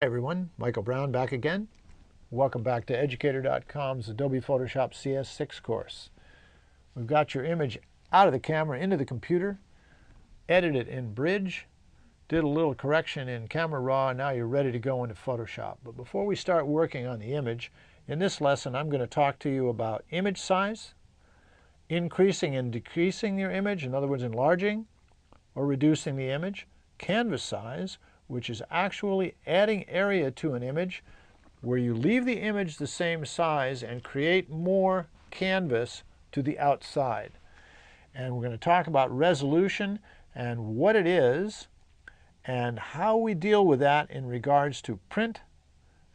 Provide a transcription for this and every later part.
Hey everyone, Michael Brown back again. Welcome back to Educator.com's Adobe Photoshop CS6 course. We've got your image out of the camera into the computer, edited in Bridge, did a little correction in Camera Raw, and now you're ready to go into Photoshop. But before we start working on the image, in this lesson I'm going to talk to you about image size, increasing and decreasing your image, in other words enlarging or reducing the image, canvas size, which is actually adding area to an image where you leave the image the same size and create more canvas to the outside. And we're going to talk about resolution and what it is and how we deal with that in regards to print,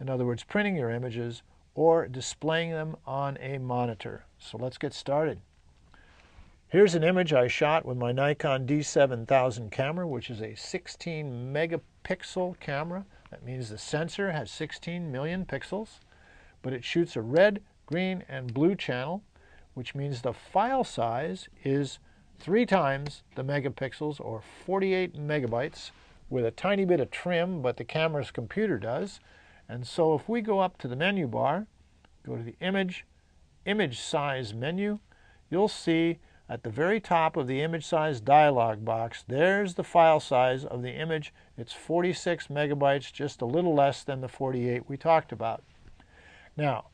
in other words printing your images or displaying them on a monitor. So let's get started. Here's an image I shot with my Nikon D7000 camera, which is a 16 megapixel camera. That means the sensor has 16 million pixels, but it shoots a red, green, and blue channel, which means the file size is 3 times the megapixels, or 48 megabytes, with a tiny bit of trim, but the camera's computer does. And so if we go up to the menu bar, go to the image size menu, you'll see at the very top of the image size dialog box, there's the file size of the image. It's 46 megabytes, just a little less than the 48 we talked about. Now,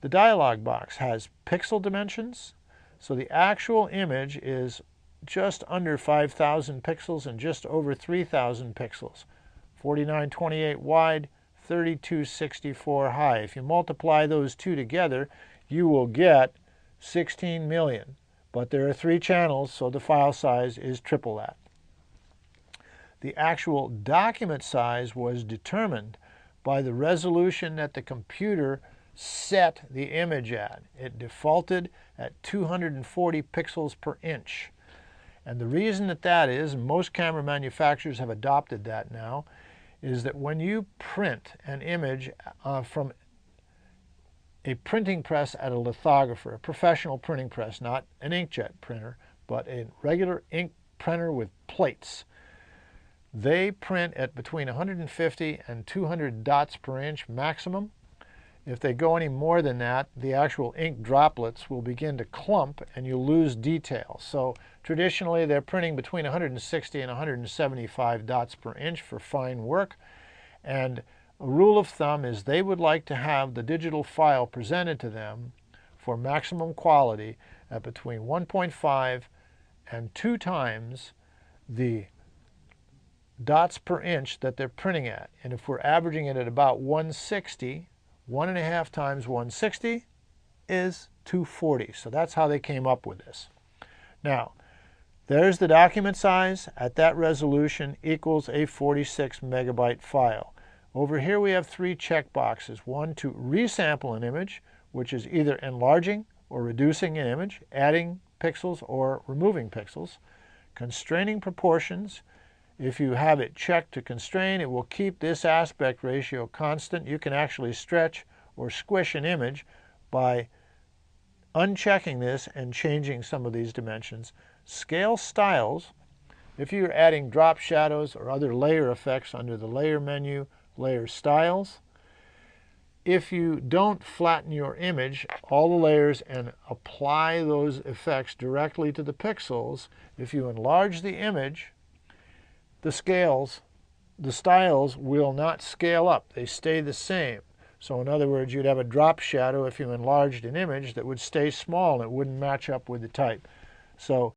the dialog box has pixel dimensions, so the actual image is just under 5,000 pixels and just over 3,000 pixels. 4928 wide, 3264 high. If you multiply those two together, you will get 16 million. But there are 3 channels, so the file size is triple that. The actual document size was determined by the resolution that the computer set the image at. It defaulted at 240 pixels per inch. And the reason that is, and most camera manufacturers have adopted that now, is that when you print an image from a printing press at a lithographer, a professional printing press, not an inkjet printer, but a regular ink printer with plates. They print at between 150 and 200 dots per inch maximum. If they go any more than that, the actual ink droplets will begin to clump and you'll lose detail. So traditionally they're printing between 160 and 175 dots per inch for fine work. And a rule of thumb is they would like to have the digital file presented to them for maximum quality at between 1.5 and 2 times the dots per inch that they're printing at. And if we're averaging it at about 160, 1.5 times 160 is 240. So that's how they came up with this. Now, there's the document size at that resolution equals a 46 megabyte file. Over here we have 3 check boxes. One to resample an image, which is either enlarging or reducing an image, adding pixels or removing pixels. Constraining proportions. If you have it checked to constrain, it will keep this aspect ratio constant. You can actually stretch or squish an image by unchecking this and changing some of these dimensions. Scale styles. If you're adding drop shadows or other layer effects under the layer menu, layer styles. If you don't flatten your image, all the layers, and apply those effects directly to the pixels, if you enlarge the image, the styles will not scale up. They stay the same. So in other words, you'd have a drop shadow if you enlarged an image that would stay small and it wouldn't match up with the type. So